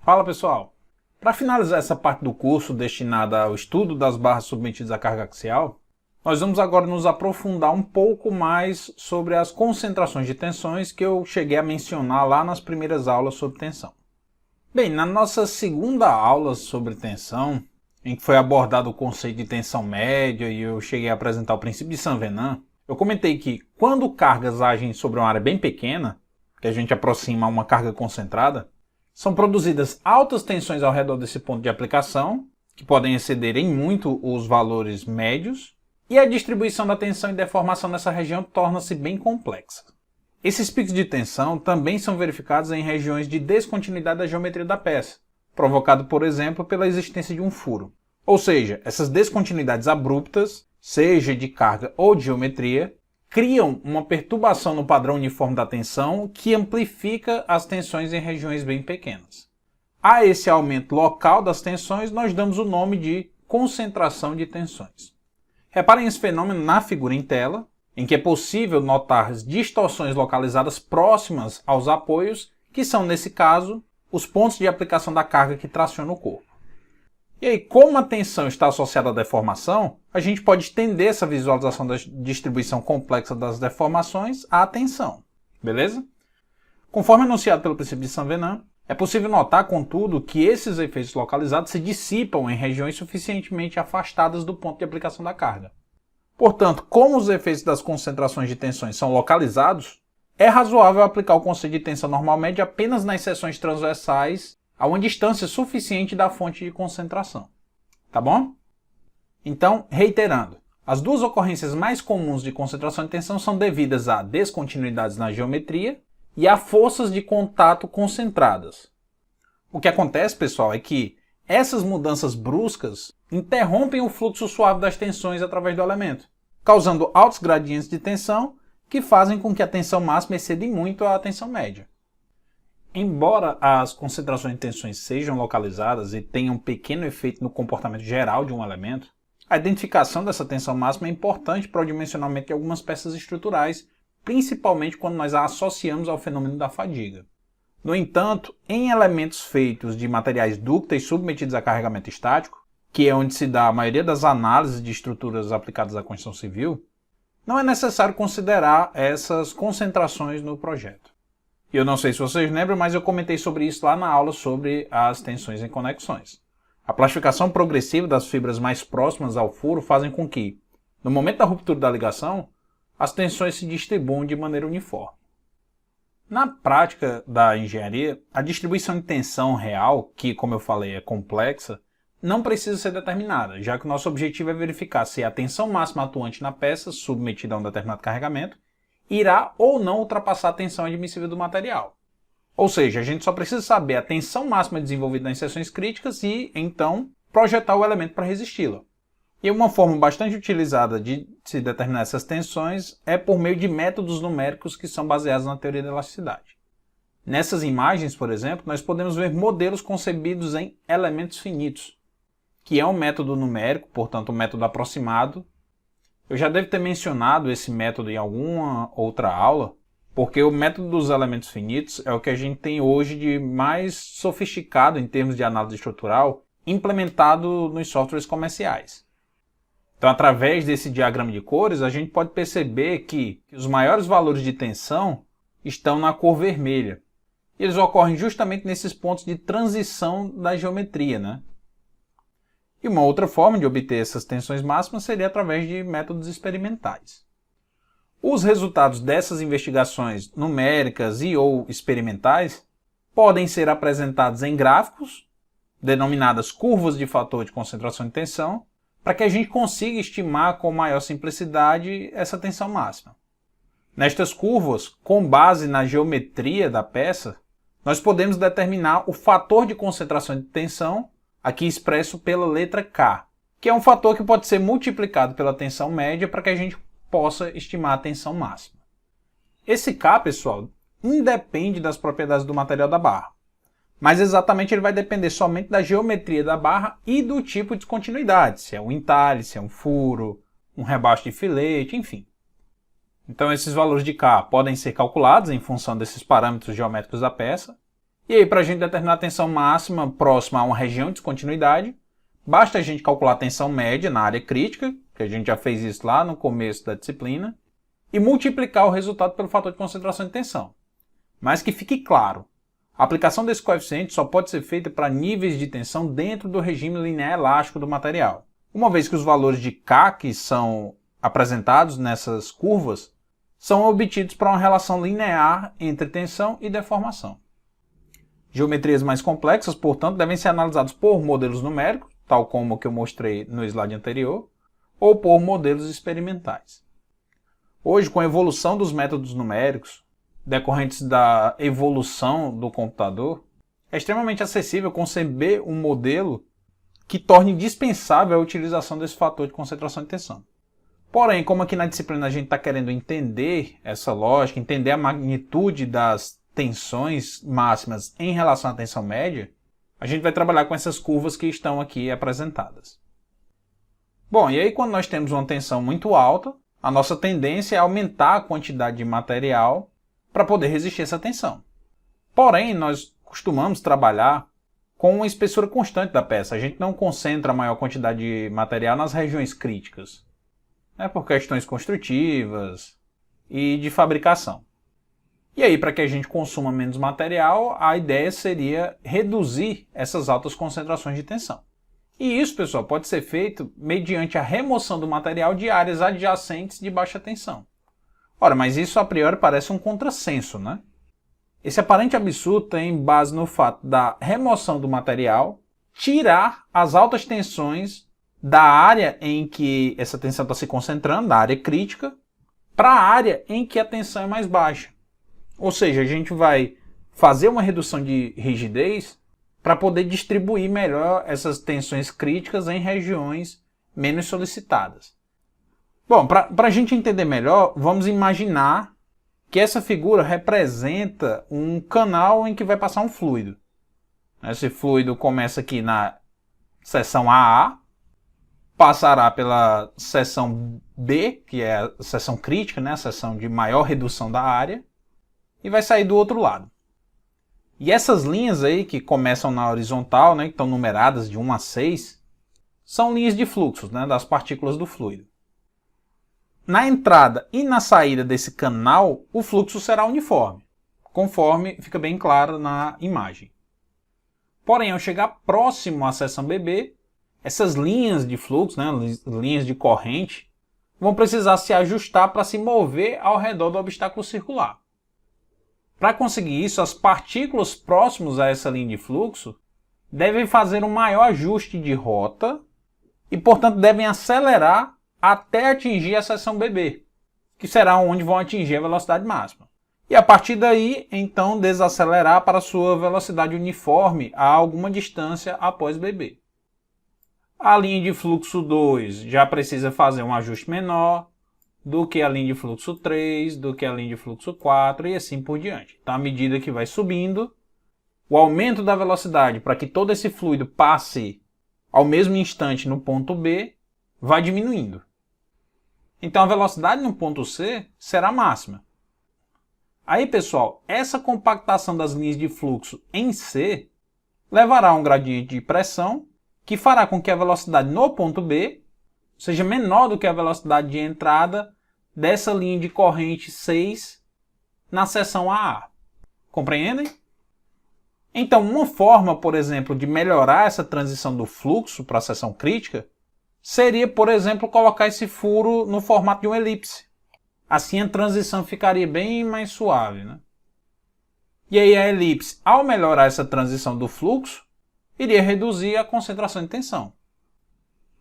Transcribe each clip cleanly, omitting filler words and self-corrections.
Fala pessoal! Para finalizar essa parte do curso destinada ao estudo das barras submetidas à carga axial, nós vamos agora nos aprofundar um pouco mais sobre as concentrações de tensões que eu cheguei a mencionar lá nas primeiras aulas sobre tensão. Bem, na nossa segunda aula sobre tensão, em que foi abordado o conceito de tensão média e eu cheguei a apresentar o princípio de Saint-Venant, eu comentei que quando cargas agem sobre uma área bem pequena, que a gente aproxima a uma carga concentrada, são produzidas altas tensões ao redor desse ponto de aplicação, que podem exceder em muito os valores médios, e a distribuição da tensão e deformação nessa região torna-se bem complexa. Esses picos de tensão também são verificados em regiões de descontinuidade da geometria da peça, provocado, por exemplo, pela existência de um furo. Ou seja, essas descontinuidades abruptas, seja de carga ou de geometria, criam uma perturbação no padrão uniforme da tensão que amplifica as tensões em regiões bem pequenas. A esse aumento local das tensões nós damos o nome de concentração de tensões. Reparem esse fenômeno na figura em tela, em que é possível notar as distorções localizadas próximas aos apoios, que são, nesse caso, os pontos de aplicação da carga que traciona o corpo. E aí, como a tensão está associada à deformação, a gente pode estender essa visualização da distribuição complexa das deformações à tensão, beleza? Conforme anunciado pelo princípio de Saint-Venant, é possível notar, contudo, que esses efeitos localizados se dissipam em regiões suficientemente afastadas do ponto de aplicação da carga. Portanto, como os efeitos das concentrações de tensões são localizados, é razoável aplicar o conceito de tensão normal média apenas nas seções transversais a uma distância suficiente da fonte de concentração. Tá bom? Então, reiterando, as duas ocorrências mais comuns de concentração de tensão são devidas a descontinuidades na geometria e a forças de contato concentradas. O que acontece, pessoal, é que essas mudanças bruscas interrompem o fluxo suave das tensões através do elemento, causando altos gradientes de tensão que fazem com que a tensão máxima exceda muito a tensão média. Embora as concentrações de tensões sejam localizadas e tenham um pequeno efeito no comportamento geral de um elemento, a identificação dessa tensão máxima é importante para o dimensionamento de algumas peças estruturais, principalmente quando nós a associamos ao fenômeno da fadiga. No entanto, em elementos feitos de materiais dúcteis submetidos a carregamento estático, que é onde se dá a maioria das análises de estruturas aplicadas à construção civil, não é necessário considerar essas concentrações no projeto. Eu não sei se vocês lembram, mas eu comentei sobre isso lá na aula sobre as tensões em conexões. A plastificação progressiva das fibras mais próximas ao furo fazem com que, no momento da ruptura da ligação, as tensões se distribuam de maneira uniforme. Na prática da engenharia, a distribuição de tensão real, que, como eu falei, é complexa, não precisa ser determinada, já que o nosso objetivo é verificar se a tensão máxima atuante na peça, submetida a um determinado carregamento, irá ou não ultrapassar a tensão admissível do material. Ou seja, a gente só precisa saber a tensão máxima desenvolvida nas seções críticas e, então, projetar o elemento para resisti-la. E uma forma bastante utilizada de se determinar essas tensões é por meio de métodos numéricos que são baseados na teoria da elasticidade. Nessas imagens, por exemplo, nós podemos ver modelos concebidos em elementos finitos, que é um método numérico, portanto um método aproximado. Eu já devo ter mencionado esse método em alguma outra aula, porque o método dos elementos finitos é o que a gente tem hoje de mais sofisticado em termos de análise estrutural, implementado nos softwares comerciais. Então, através desse diagrama de cores, a gente pode perceber que os maiores valores de tensão estão na cor vermelha. E eles ocorrem justamente nesses pontos de transição da geometria, né? E uma outra forma de obter essas tensões máximas seria através de métodos experimentais. Os resultados dessas investigações numéricas e ou experimentais podem ser apresentados em gráficos, denominadas curvas de fator de concentração de tensão, para que a gente consiga estimar com maior simplicidade essa tensão máxima. Nestas curvas, com base na geometria da peça, nós podemos determinar o fator de concentração de tensão, aqui expresso pela letra K, que é um fator que pode ser multiplicado pela tensão média para que a gente possa estimar a tensão máxima. Esse K, pessoal, independe das propriedades do material da barra, mas exatamente ele vai depender somente da geometria da barra e do tipo de continuidade, se é um entalhe, se é um furo, um rebaixo de filete, enfim. Então esses valores de K podem ser calculados em função desses parâmetros geométricos da peça. E aí, para a gente determinar a tensão máxima próxima a uma região de descontinuidade, basta a gente calcular a tensão média na área crítica, que a gente já fez isso lá no começo da disciplina, e multiplicar o resultado pelo fator de concentração de tensão. Mas que fique claro, a aplicação desse coeficiente só pode ser feita para níveis de tensão dentro do regime linear elástico do material, uma vez que os valores de K que são apresentados nessas curvas são obtidos por uma relação linear entre tensão e deformação. Geometrias mais complexas, portanto, devem ser analisadas por modelos numéricos, tal como o que eu mostrei no slide anterior, ou por modelos experimentais. Hoje, com a evolução dos métodos numéricos, decorrentes da evolução do computador, é extremamente acessível conceber um modelo que torne dispensável a utilização desse fator de concentração de tensão. Porém, como aqui na disciplina a gente está querendo entender essa lógica, entender a magnitude das tensões máximas em relação à tensão média, a gente vai trabalhar com essas curvas que estão aqui apresentadas. Bom, e aí quando nós temos uma tensão muito alta, a nossa tendência é aumentar a quantidade de material para poder resistir a essa tensão. Porém, nós costumamos trabalhar com uma espessura constante da peça. A gente não concentra a maior quantidade de material nas regiões críticas, por questões construtivas e de fabricação. E aí, para que a gente consuma menos material, a ideia seria reduzir essas altas concentrações de tensão. E isso, pessoal, pode ser feito mediante a remoção do material de áreas adjacentes de baixa tensão. Ora, mas isso a priori parece um contrassenso, né? Esse aparente absurdo tem base no fato da remoção do material tirar as altas tensões da área em que essa tensão está se concentrando, da área crítica, para a área em que a tensão é mais baixa. Ou seja, a gente vai fazer uma redução de rigidez para poder distribuir melhor essas tensões críticas em regiões menos solicitadas. Bom, para a gente entender melhor, vamos imaginar que essa figura representa um canal em que vai passar um fluido. Esse fluido começa aqui na seção AA, passará pela seção B, que é a seção crítica, a seção de maior redução da área, e vai sair do outro lado. E essas linhas aí que começam na horizontal, que estão numeradas de 1 a 6, são linhas de fluxos, das partículas do fluido. Na entrada e na saída desse canal, o fluxo será uniforme, conforme fica bem claro na imagem. Porém, ao chegar próximo à seção BB, essas linhas de fluxo, linhas de corrente, vão precisar se ajustar para se mover ao redor do obstáculo circular. Para conseguir isso, as partículas próximas a essa linha de fluxo devem fazer um maior ajuste de rota e, portanto, devem acelerar até atingir a seção BB, que será onde vão atingir a velocidade máxima. E a partir daí, então, desacelerar para sua velocidade uniforme a alguma distância após BB. A linha de fluxo 2 já precisa fazer um ajuste menor do que a linha de fluxo 3, do que a linha de fluxo 4 e assim por diante. Então, à medida que vai subindo, o aumento da velocidade para que todo esse fluido passe ao mesmo instante no ponto B vai diminuindo. Então, a velocidade no ponto C será máxima. Aí, pessoal, essa compactação das linhas de fluxo em C levará a um gradiente de pressão que fará com que a velocidade no ponto B seja menor do que a velocidade de entrada dessa linha de corrente 6 na seção AA. Compreendem? Então, uma forma, por exemplo, de melhorar essa transição do fluxo para a seção crítica seria, por exemplo, colocar esse furo no formato de uma elipse. Assim a transição ficaria bem mais suave, E aí a elipse, ao melhorar essa transição do fluxo, iria reduzir a concentração de tensão.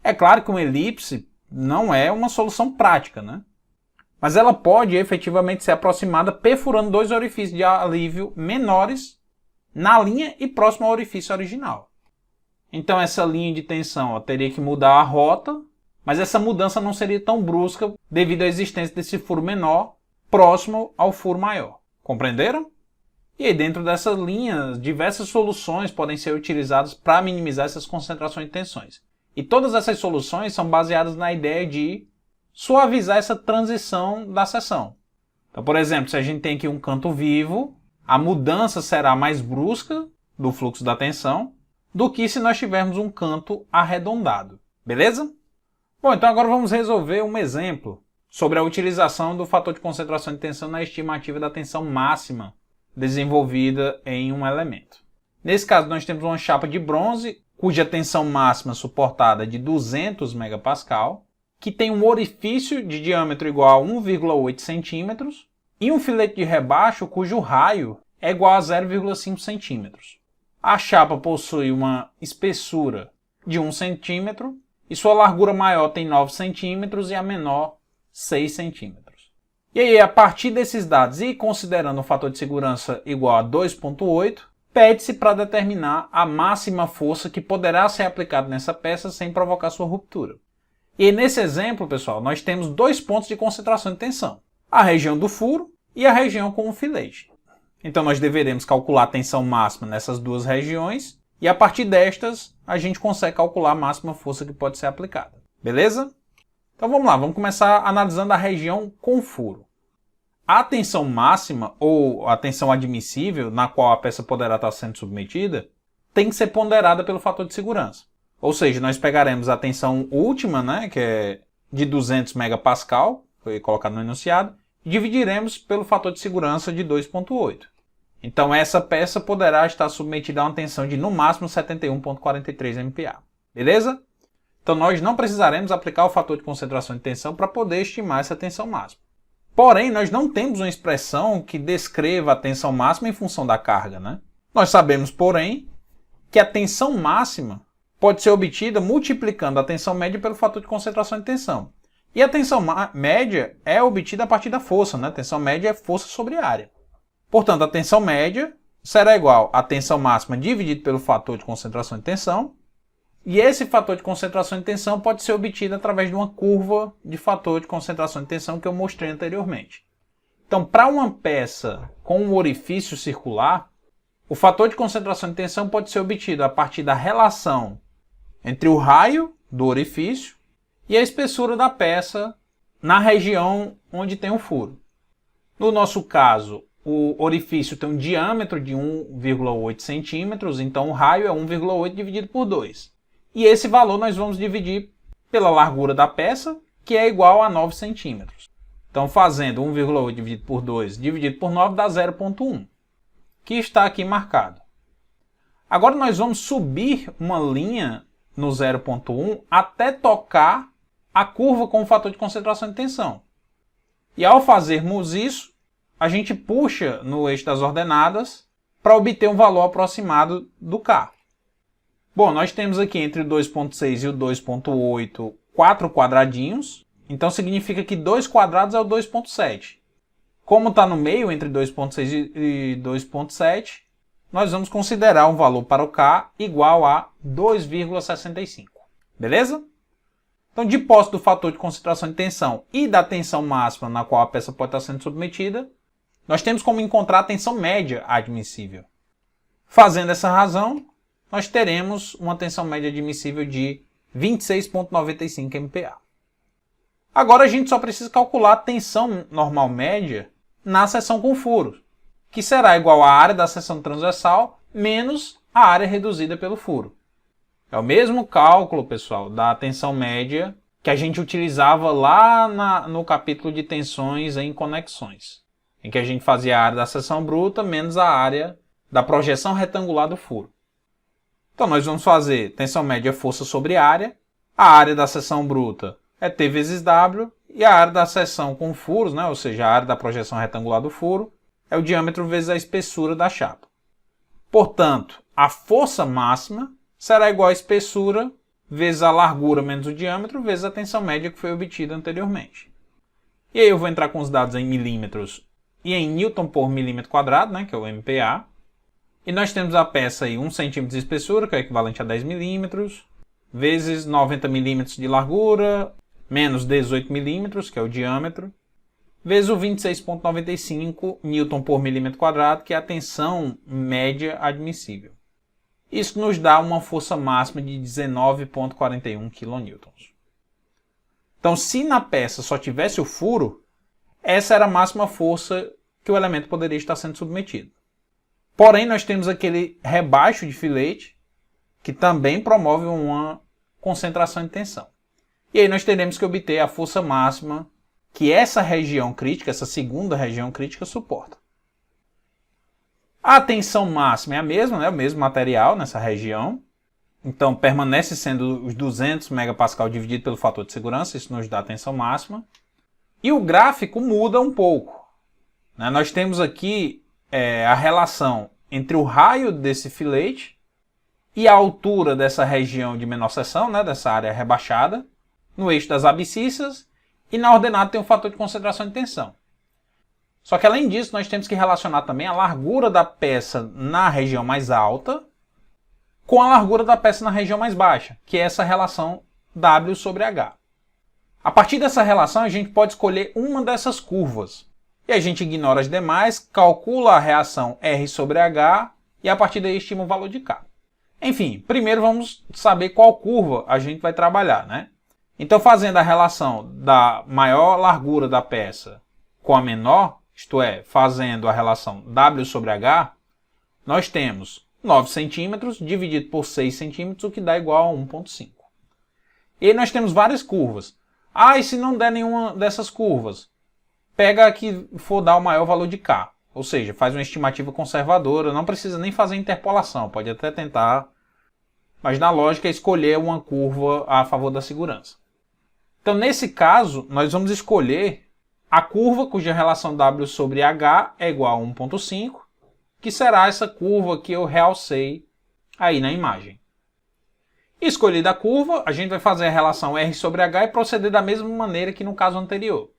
É claro que uma elipse não é uma solução prática, Mas ela pode efetivamente ser aproximada perfurando 2 orifícios de alívio menores na linha e próximo ao orifício original. Então essa linha de tensão teria que mudar a rota, mas essa mudança não seria tão brusca devido à existência desse furo menor próximo ao furo maior. Compreenderam? E aí, dentro dessas linhas, diversas soluções podem ser utilizadas para minimizar essas concentrações de tensões. E todas essas soluções são baseadas na ideia de suavizar essa transição da seção. Então, por exemplo, se a gente tem aqui um canto vivo, a mudança será mais brusca do fluxo da tensão do que se nós tivermos um canto arredondado. Beleza? Bom, então agora vamos resolver um exemplo sobre a utilização do fator de concentração de tensão na estimativa da tensão máxima desenvolvida em um elemento. Nesse caso, nós temos uma chapa de bronze, cuja tensão máxima suportada é de 200 MPa, que tem um orifício de diâmetro igual a 1,8 cm e um filete de rebaixo cujo raio é igual a 0,5 cm. A chapa possui uma espessura de 1 cm e sua largura maior tem 9 cm e a menor 6 cm. E aí, a partir desses dados e considerando o fator de segurança igual a 2,8, pede-se para determinar a máxima força que poderá ser aplicada nessa peça sem provocar sua ruptura. E nesse exemplo, pessoal, nós temos dois pontos de concentração de tensão: a região do furo e a região com o filete. Então nós deveremos calcular a tensão máxima nessas duas regiões e a partir destas a gente consegue calcular a máxima força que pode ser aplicada. Beleza? Então vamos lá, vamos começar analisando a região com furo. A tensão máxima ou a tensão admissível na qual a peça poderá estar sendo submetida tem que ser ponderada pelo fator de segurança. Ou seja, nós pegaremos a tensão última, né, que é de 200 MPa, foi colocado no enunciado, e dividiremos pelo fator de segurança de 2,8. Então essa peça poderá estar submetida a uma tensão de no máximo 71,43 MPa. Beleza? Então nós não precisaremos aplicar o fator de concentração de tensão para poder estimar essa tensão máxima. Porém, nós não temos uma expressão que descreva a tensão máxima em função da carga, né? Nós sabemos, porém, que a tensão máxima pode ser obtida multiplicando a tensão média pelo fator de concentração de tensão. E a tensão média é obtida a partir da força, né? A tensão média é força sobre área. Portanto, a tensão média será igual à tensão máxima dividido pelo fator de concentração de tensão. E esse fator de concentração de tensão pode ser obtido através de uma curva de fator de concentração de tensão que eu mostrei anteriormente. Então, para uma peça com um orifício circular, o fator de concentração de tensão pode ser obtido a partir da relação entre o raio do orifício e a espessura da peça na região onde tem o furo. No nosso caso, o orifício tem um diâmetro de 1,8 cm, então o raio é 1,8 dividido por 2. E esse valor nós vamos dividir pela largura da peça, que é igual a 9 cm. Então, fazendo 1,8 dividido por 2 dividido por 9 dá 0,1, que está aqui marcado. Agora nós vamos subir uma linha no 0,1 até tocar a curva com o fator de concentração de tensão. E ao fazermos isso, a gente puxa no eixo das ordenadas para obter um valor aproximado do K. Bom, nós temos aqui entre o 2,6 e o 2,8 4 quadradinhos, então significa que 2 quadrados é o 2,7. Como está no meio entre 2,6 e 2,7, nós vamos considerar um valor para o K igual a 2,65. Beleza? Então, de posse do fator de concentração de tensão e da tensão máxima na qual a peça pode estar sendo submetida, nós temos como encontrar a tensão média admissível. Fazendo essa razão, nós teremos uma tensão média admissível de 26,95 MPa. Agora a gente só precisa calcular a tensão normal média na seção com furo, que será igual à área da seção transversal menos a área reduzida pelo furo. É o mesmo cálculo, pessoal, da tensão média que a gente utilizava lá no capítulo de tensões em conexões, em que a gente fazia a área da seção bruta menos a área da projeção retangular do furo. Então nós vamos fazer tensão média força sobre área, a área da seção bruta é T vezes W, e a área da seção com furos, né, ou seja, a área da projeção retangular do furo, é o diâmetro vezes a espessura da chapa. Portanto, a força máxima será igual à espessura vezes a largura menos o diâmetro vezes a tensão média que foi obtida anteriormente. E aí eu vou entrar com os dados em milímetros e em newton por milímetro quadrado, né, que é o MPa. E nós temos a peça aí 1 cm de espessura, que é equivalente a 10 milímetros, vezes 90 milímetros de largura, menos 18 milímetros, que é o diâmetro, vezes o 26,95 newton por milímetro quadrado, que é a tensão média admissível. Isso nos dá uma força máxima de 19,41 kN. Então, se na peça só tivesse o furo, essa era a máxima força que o elemento poderia estar sendo submetido. Porém, nós temos aquele rebaixo de filete, que também promove uma concentração de tensão. E aí nós teremos que obter a força máxima que essa região crítica, essa segunda região crítica, suporta. A tensão máxima é a mesma, né? O mesmo material nessa região. Então, permanece sendo os 200 MPa dividido pelo fator de segurança, isso nos dá a tensão máxima. E o gráfico muda um pouco, né? Nós temos aqui a relação entre o raio desse filete e a altura dessa região de menor seção, né? Dessa área rebaixada, no eixo das abscissas, e na ordenada tem o fator de concentração de tensão. Só que além disso, nós temos que relacionar também a largura da peça na região mais alta com a largura da peça na região mais baixa, que é essa relação W sobre H. A partir dessa relação, a gente pode escolher uma dessas curvas. E a gente ignora as demais, calcula a reação R sobre H e a partir daí estima o valor de K. Enfim, primeiro vamos saber qual curva a gente vai trabalhar, né? Então, fazendo a relação da maior largura da peça com a menor, isto é, fazendo a relação W sobre H, nós temos 9 centímetros dividido por 6 centímetros, o que dá igual a 1,5. E aí nós temos várias curvas. E se não der nenhuma dessas curvas? Pega a que for dar o maior valor de K. Ou seja, faz uma estimativa conservadora, não precisa nem fazer interpolação, pode até tentar, mas na lógica é escolher uma curva a favor da segurança. Então, nesse caso, nós vamos escolher a curva cuja relação W sobre H é igual a 1,5, que será essa curva que eu realcei aí na imagem. Escolhida a curva, a gente vai fazer a relação R sobre H e proceder da mesma maneira que no caso anterior.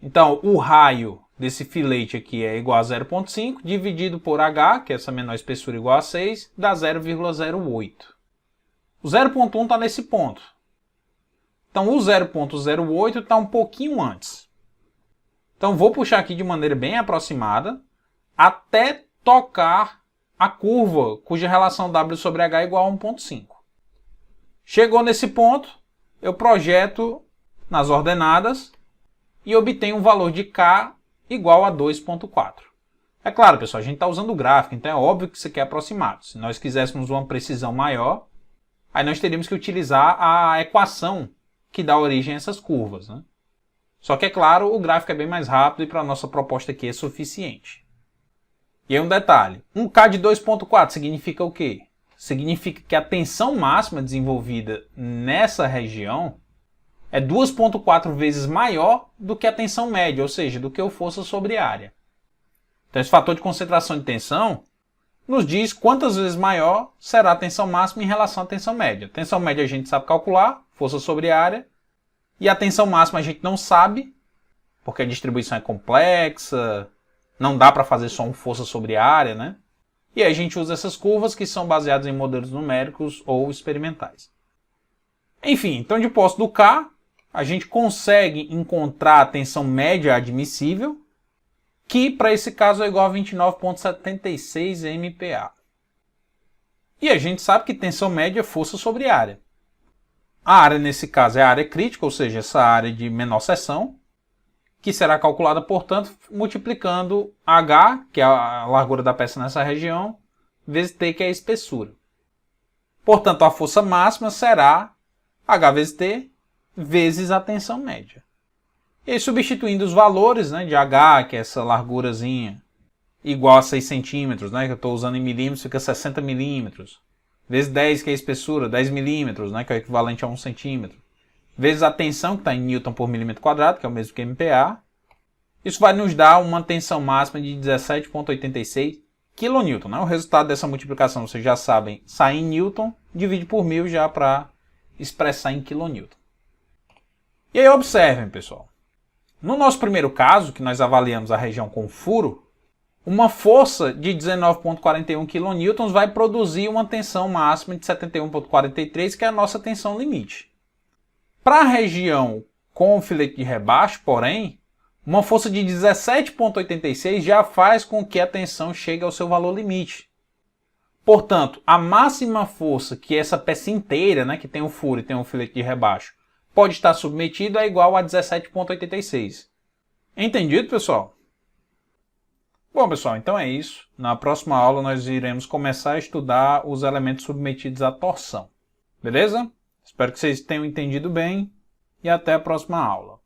Então, o raio desse filete aqui é igual a 0,5, dividido por H, que é essa menor espessura igual a 6, dá 0,08. O 0,1 está nesse ponto. Então, o 0,08 está um pouquinho antes. Então, vou puxar aqui de maneira bem aproximada, até tocar a curva cuja relação W sobre H é igual a 1,5. Chegou nesse ponto, eu projeto nas ordenadas e obtenho um valor de K igual a 2,4. É claro, pessoal, a gente está usando o gráfico, então é óbvio que isso aqui é aproximado. Se nós quiséssemos uma precisão maior, aí nós teríamos que utilizar a equação que dá origem a essas curvas, né? Só que, é claro, o gráfico é bem mais rápido e para a nossa proposta aqui é suficiente. E aí um detalhe, um K de 2,4 significa o quê? Significa que a tensão máxima desenvolvida nessa região é 2,4 vezes maior do que a tensão média, ou seja, do que o força sobre área. Então esse fator de concentração de tensão nos diz quantas vezes maior será a tensão máxima em relação à tensão média. A tensão média a gente sabe calcular, força sobre área, e a tensão máxima a gente não sabe, porque a distribuição é complexa, não dá para fazer só um força sobre área, né? E aí a gente usa essas curvas que são baseadas em modelos numéricos ou experimentais. Enfim, então de posse do K, a gente consegue encontrar a tensão média admissível, que para esse caso é igual a 29,76 MPa. E a gente sabe que tensão média é força sobre área. A área nesse caso é a área crítica, ou seja, essa área de menor seção, que será calculada, portanto, multiplicando H, que é a largura da peça nessa região, vezes T, que é a espessura. Portanto, a força máxima será H vezes T, vezes a tensão média. E aí, substituindo os valores, né, de H, que é essa largurazinha, igual a 6 centímetros, né, que eu estou usando em milímetros, fica 60 milímetros. Vezes 10, que é a espessura, 10 milímetros, né, que é o equivalente a 1 centímetro. Vezes a tensão, que está em Newton por milímetro quadrado, que é o mesmo que MPa. Isso vai nos dar uma tensão máxima de 17,86 kN. Né? O resultado dessa multiplicação, vocês já sabem, sai em Newton, divide por 1000 já para expressar em kN. E aí observem, pessoal. No nosso primeiro caso, que nós avaliamos a região com furo, uma força de 19,41 kN vai produzir uma tensão máxima de 71,43, que é a nossa tensão limite. Para a região com o filete de rebaixo, porém, uma força de 17,86 já faz com que a tensão chegue ao seu valor limite. Portanto, a máxima força que essa peça inteira, né, que tem o furo e tem o filete de rebaixo, pode estar submetido é igual a 17,86. Entendido, pessoal? Bom, pessoal, então é isso. Na próxima aula nós iremos começar a estudar os elementos submetidos à torção. Beleza? Espero que vocês tenham entendido bem e até a próxima aula.